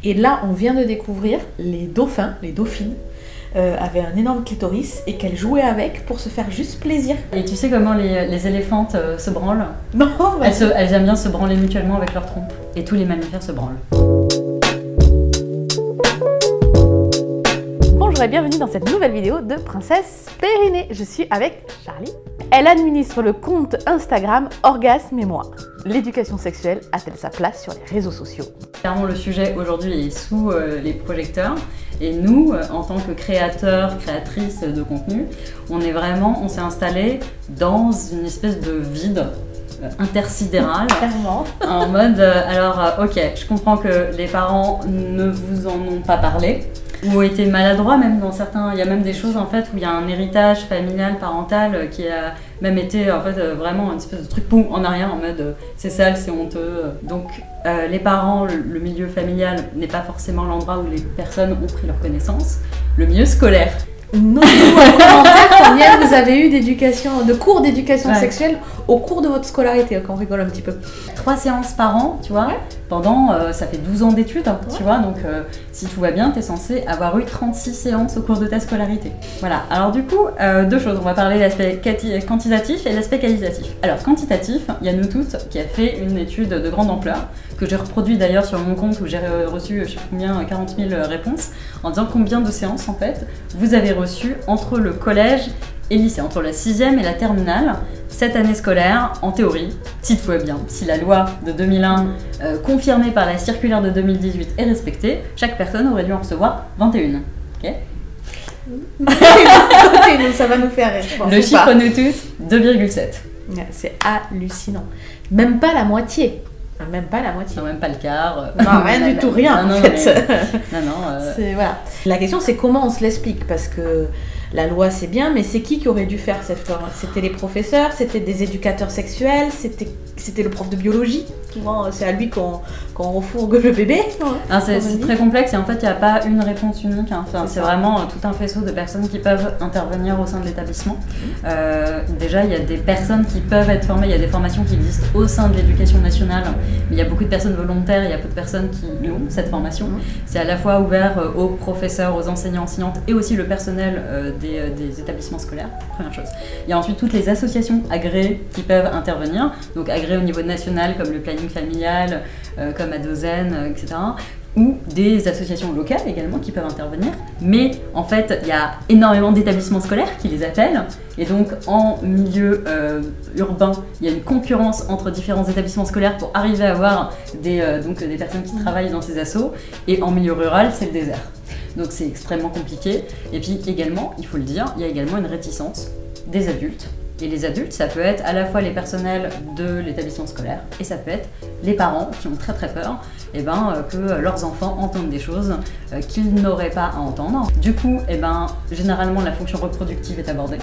Et là, on vient de découvrir les dauphins, les dauphines, avaient un énorme clitoris et qu'elles jouaient avec pour se faire juste plaisir. Et tu sais comment les éléphantes se branlent? Non, elles aiment bien se branler mutuellement avec leur trompe. Et tous les mammifères se branlent. Bonjour et bienvenue dans cette nouvelle vidéo de Princesse Périnée. Je suis avec Charlie. Elle administre le compte Instagram Orgasme et moi. L'éducation sexuelle a-t-elle sa place sur les réseaux sociaux? Clairement, le sujet aujourd'hui est sous les projecteurs. Et nous, en tant que créateurs, créatrices de contenu, on s'est installé dans une espèce de vide intersidéral. Clairement. En mode, ok, je comprends que les parents ne vous en ont pas parlé, ou ont été maladroits même dans certains. Il y a même des choses en fait où il y a un héritage familial, parental qui a même été en fait vraiment une espèce de truc boum en arrière en mode c'est sale, c'est honteux. Donc les parents, le milieu familial n'est pas forcément l'endroit où les personnes ont pris leur connaissance. Le milieu scolaire. Notez-nous en commentaire combien vous avez eu de cours d'éducation sexuelle au cours de votre scolarité, quand on rigole un petit peu. 3 séances par an, tu vois, pendant, ça fait 12 ans d'études, tu vois, donc si tout va bien, tu es censé avoir eu 36 séances au cours de ta scolarité. Voilà, alors du coup, deux choses, on va parler de l'aspect quantitatif et l'aspect qualitatif. Alors, quantitatif, il y a nous toutes qui a fait une étude de grande ampleur, que j'ai reproduit d'ailleurs sur mon compte où j'ai reçu, je sais combien, 40 000 réponses, en disant combien de séances, en fait, vous avez reçu entre le collège et le lycée, entre la 6e et la terminale, cette année scolaire, en théorie, si tout va bien, si la loi de 2001, confirmée par la circulaire de 2018, est respectée, chaque personne aurait dû en recevoir 21. Ok. Ça va nous faire rire, je pense. Le chiffre nous tous, 2,7. C'est hallucinant. Même pas la moitié. Même pas la moitié. Non, même pas le quart. Non, rien du tout, rien en fait. Voilà. La question c'est comment on se l'explique, parce que la loi c'est bien, mais c'est qui aurait dû faire cette loi? C'était les professeurs, c'était des éducateurs sexuels, c'était le prof de biologie. Souvent c'est à lui qu'on refourgue le bébé. C'est très complexe et en fait il n'y a pas une réponse unique. Enfin, c'est vraiment tout un faisceau de personnes qui peuvent intervenir au sein de l'établissement. Déjà il y a des personnes qui peuvent être formées, il y a des formations qui existent au sein de l'éducation nationale, mais il y a beaucoup de personnes volontaires, il y a peu de personnes qui ont cette formation. C'est à la fois ouvert aux professeurs, aux enseignants, enseignantes et aussi le personnel des établissements scolaires, première chose. Il y a ensuite toutes les associations agréées qui peuvent intervenir, donc agréées au niveau national comme le planning familial, comme Adozen, etc. Ou des associations locales également qui peuvent intervenir. Mais en fait, il y a énormément d'établissements scolaires qui les appellent. Et donc, en milieu urbain, il y a une concurrence entre différents établissements scolaires pour arriver à avoir des personnes qui travaillent dans ces assos. Et en milieu rural, c'est le désert. Donc c'est extrêmement compliqué. Et puis également, il faut le dire, il y a également une réticence des adultes. Et les adultes, ça peut être à la fois les personnels de l'établissement scolaire et ça peut être les parents qui ont très très peur que leurs enfants entendent des choses qu'ils n'auraient pas à entendre. Du coup, généralement la fonction reproductive est abordée.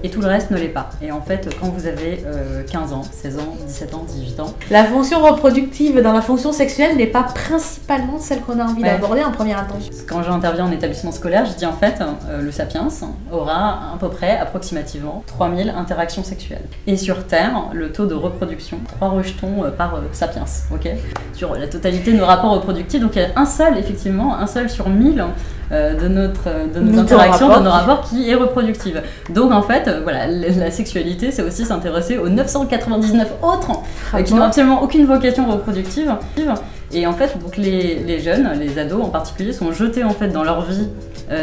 Et tout le reste ne l'est pas. Et en fait, quand vous avez 15 ans, 16 ans, 17 ans, 18 ans... La fonction reproductive dans la fonction sexuelle n'est pas principalement celle qu'on a envie d'aborder en première intention. Quand j'interviens en établissement scolaire, je dis en fait, le Sapiens aura à peu près, approximativement, 3000 interactions sexuelles. Et sur Terre, le taux de reproduction, 3 rejetons par Sapiens, ok? Sur la totalité de nos rapports reproductifs, donc il y a un seul sur 1000 de nos interactions, de nos rapports qui est reproductive. Donc en fait, voilà, la sexualité, c'est aussi s'intéresser aux 999 autres qui n'ont absolument aucune vocation reproductive. Et en fait, donc les jeunes, les ados en particulier, sont jetés en fait dans leur vie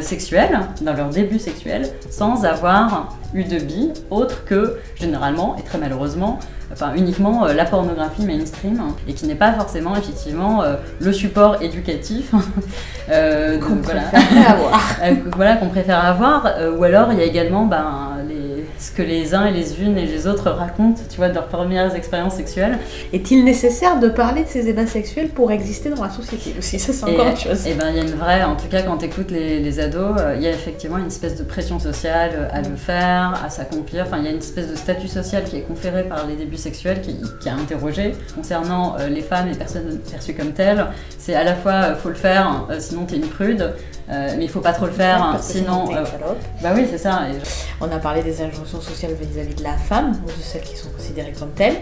sexuelle, dans leur début sexuel, sans avoir eu de billes autre que généralement et très malheureusement, uniquement la pornographie mainstream et qui n'est pas forcément effectivement le support éducatif qu'on préfère avoir. Ou alors il y a également ce que les uns et les unes et les autres racontent, tu vois, de leurs premières expériences sexuelles. Est-il nécessaire de parler de ces ébats sexuels pour exister dans la société aussi? Ça, c'est encore autre chose. Et il y a une vraie, en tout cas, quand tu écoutes les ados, il y a effectivement une espèce de pression sociale à le faire, à s'accomplir. Enfin, il y a une espèce de statut social qui est conféré par les débuts sexuels qui a interrogé. Concernant les femmes et les personnes perçues comme telles, c'est à la fois, faut le faire, sinon t'es une prude, mais il faut pas trop le faire, sinon... oui, c'est ça. On a parlé des injonctions l'injonction sociale vis-à-vis de la femme, ou de celles qui sont considérées comme telles,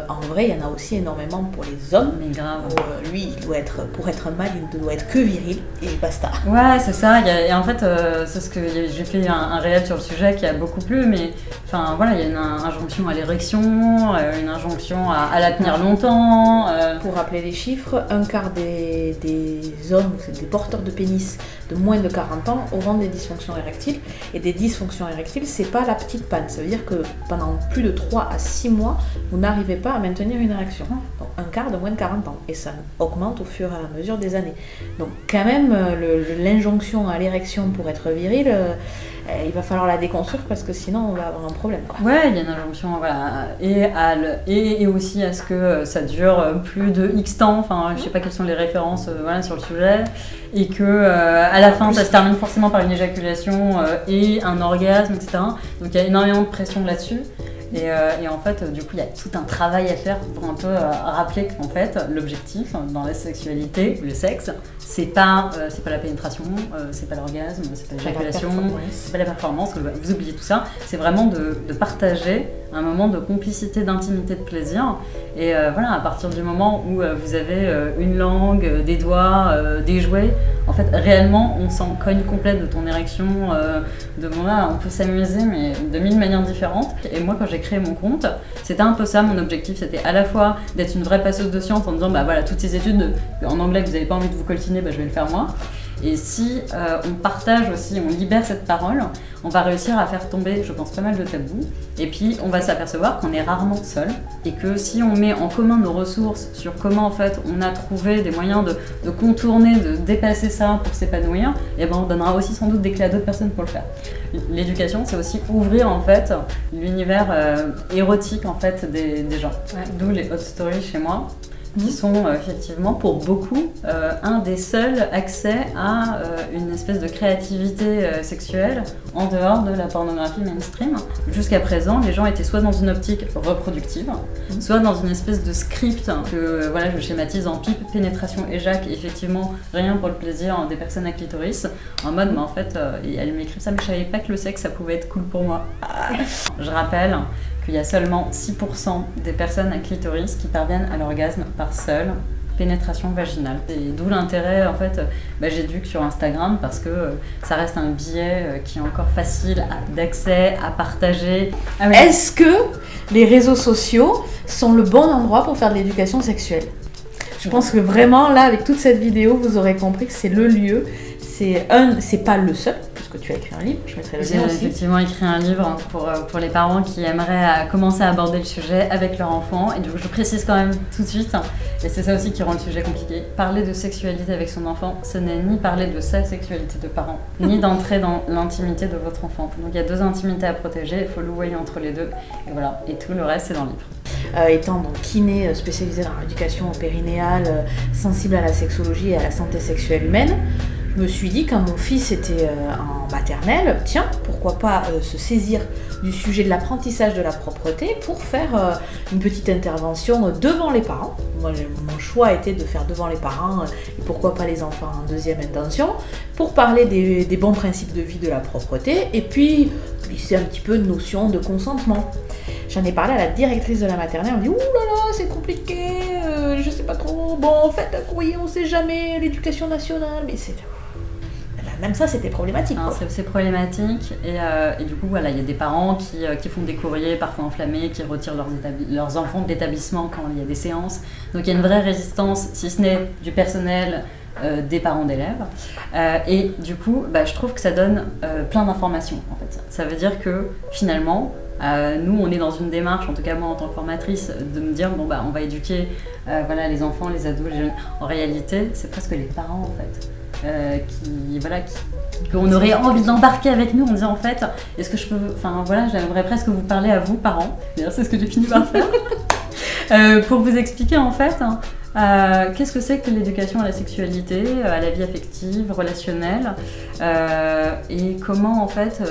en vrai, il y en a aussi énormément pour les hommes. Mais grave. Où, lui, il doit être, pour être un mâle, il ne doit être que viril, et basta. Ouais, c'est ça. Et en fait, c'est ce que j'ai fait un réel sur le sujet qui a beaucoup plu, mais enfin voilà, il y a une injonction à l'érection, une injonction à la tenir longtemps. Pour rappeler les chiffres, un quart des hommes, des porteurs de pénis de moins de 40 ans auront des dysfonctions érectiles. Et des dysfonctions érectiles, c'est pas la petite panne. Ça veut dire que pendant plus de 3 à 6 mois, vous n'arrivez pas à maintenir une érection. Donc un quart de moins de 40 ans. Et ça augmente au fur et à mesure des années. Donc quand même, l'injonction à l'érection pour être viril, il va falloir la déconstruire parce que sinon on va avoir un problème, quoi. Ouais, il y a une injonction, voilà, et aussi à ce que ça dure plus de X temps, enfin je sais pas quelles sont les références voilà, sur le sujet, et que à la fin ça se termine forcément par une éjaculation et un orgasme, etc. Donc il y a énormément de pression là-dessus. Et en fait, du coup, il y a tout un travail à faire pour un peu rappeler qu'en fait, l'objectif dans la sexualité, le sexe, c'est pas la pénétration, c'est pas l'orgasme, c'est pas l'éjaculation, c'est pas la performance, vous oubliez tout ça. C'est vraiment de partager un moment de complicité, d'intimité, de plaisir. Et voilà, à partir du moment où vous avez une langue, des doigts, des jouets, en fait, réellement, on s'en cogne complète de ton érection, de voilà, on peut s'amuser, mais de 1000 manières différentes. Et moi, quand j'ai créé mon compte, c'était un peu ça, mon objectif, c'était à la fois d'être une vraie passeuse de science en disant, bah voilà, toutes ces études en anglais que vous n'avez pas envie de vous coltiner, bah, je vais le faire moi. Et si on partage aussi, on libère cette parole, on va réussir à faire tomber, je pense, pas mal de tabous. Et puis, on va s'apercevoir qu'on est rarement seul et que si on met en commun nos ressources sur comment, en fait, on a trouvé des moyens de contourner, de dépasser ça pour s'épanouir, et ben, on donnera aussi sans doute des clés à d'autres personnes pour le faire. L'éducation, c'est aussi ouvrir, en fait, l'univers érotique, en fait, des gens. Ouais. D'où les hot stories chez moi, qui sont effectivement pour beaucoup un des seuls accès à une espèce de créativité sexuelle en dehors de la pornographie mainstream. Jusqu'à présent, les gens étaient soit dans une optique reproductive, soit dans une espèce de script que voilà, je schématise en pipe, pénétration, éjac, et effectivement rien pour le plaisir des personnes à clitoris, en mode mais en fait, elle m'écrit ça mais je savais pas que le sexe ça pouvait être cool pour moi. Je rappelle qu'il y a seulement 6% des personnes à clitoris qui parviennent à l'orgasme par seule pénétration vaginale. Et d'où l'intérêt, en fait, j'éduque sur Instagram parce que ça reste un biais qui est encore facile d'accès, à partager. Ah oui. Est-ce que les réseaux sociaux sont le bon endroit pour faire de l'éducation sexuelle ? Je pense que vraiment, là, avec toute cette vidéo, vous aurez compris que c'est le lieu. C'est pas le seul, puisque tu as écrit un livre, je mettrai le lien aussi. J'ai effectivement écrit un livre pour les parents qui aimeraient commencer à aborder le sujet avec leur enfant. Et du coup, je précise quand même tout de suite, et c'est ça aussi qui rend le sujet compliqué, parler de sexualité avec son enfant, ce n'est ni parler de sa sexualité de parent, ni d'entrer dans l'intimité de votre enfant. Donc il y a 2 intimités à protéger, il faut louer entre les deux, et voilà. Et tout le reste, c'est dans le livre. Étant donc kiné spécialisée dans l'éducation périnéale, sensible à la sexologie et à la santé sexuelle humaine, je me suis dit, quand mon fils était en maternelle, tiens, pourquoi pas se saisir du sujet de l'apprentissage de la propreté pour faire une petite intervention devant les parents. Moi, mon choix était de faire devant les parents, et pourquoi pas les enfants en deuxième intention, pour parler des bons principes de vie de la propreté, et puis glisser un petit peu de notion de consentement. J'en ai parlé à la directrice de la maternelle, elle me dit « Ouh là là, c'est compliqué, je sais pas trop, bon, faites un courrier, on sait jamais, l'éducation nationale, mais c'est... » Même ça, c'était problématique. C'est problématique et du coup, voilà, il y a des parents qui font des courriers parfois enflammés, qui retirent leurs enfants de l'établissement quand il y a des séances. Donc il y a une vraie résistance, si ce n'est du personnel, des parents d'élèves. Et du coup, je trouve que ça donne plein d'informations. En fait. Ça veut dire que finalement, nous, on est dans une démarche, en tout cas moi en tant que formatrice, de me dire, bon, on va éduquer voilà, les enfants, les ados, les jeunes. En réalité, c'est presque les parents, en fait. Qu'on aurait envie d'embarquer avec nous en disant en fait, est-ce que je peux, enfin voilà, j'aimerais presque vous parler à vous parents, d'ailleurs c'est ce que j'ai fini par faire, pour vous expliquer en fait qu'est-ce que c'est que l'éducation à la sexualité, à la vie affective, relationnelle, et comment en fait,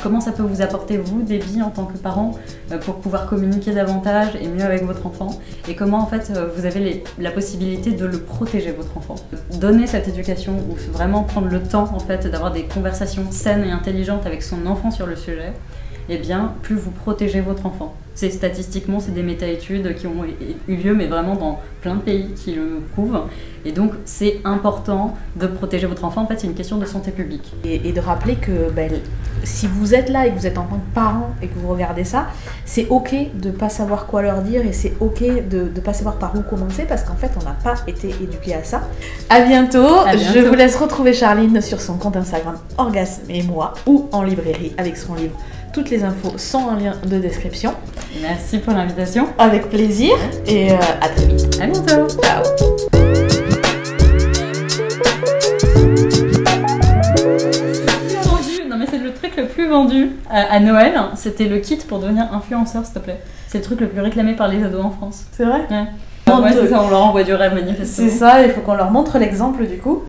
comment ça peut vous apporter vous des billes en tant que parent pour pouvoir communiquer davantage et mieux avec votre enfant, et comment en fait vous avez la possibilité de le protéger votre enfant. Donner cette éducation ou vraiment prendre le temps en fait d'avoir des conversations saines et intelligentes avec son enfant sur le sujet. eh bien, plus vous protégez votre enfant. Statistiquement, c'est des méta-études qui ont eu lieu, mais vraiment dans plein de pays qui le prouvent. Et donc, c'est important de protéger votre enfant. En fait, c'est une question de santé publique. Et de rappeler que si vous êtes là et que vous êtes en tant que parent et que vous regardez ça, c'est ok de ne pas savoir quoi leur dire et c'est ok de ne pas savoir par où commencer parce qu'en fait, on n'a pas été éduqué à ça. À bientôt. Je vous laisse retrouver Charline sur son compte Instagram Orgasme et moi ou en librairie avec son livre. Toutes les infos sont en lien de description. Merci pour l'invitation. Avec plaisir et à très vite. À bientôt. Ciao. Non mais c'est le truc le plus vendu à Noël. C'était le kit pour devenir influenceur, s'il te plaît. C'est le truc le plus réclamé par les ados en France. C'est vrai? Ouais. Ouais, c'est ça, on leur envoie du rêve manifestement. C'est ça, il faut qu'on leur montre l'exemple du coup.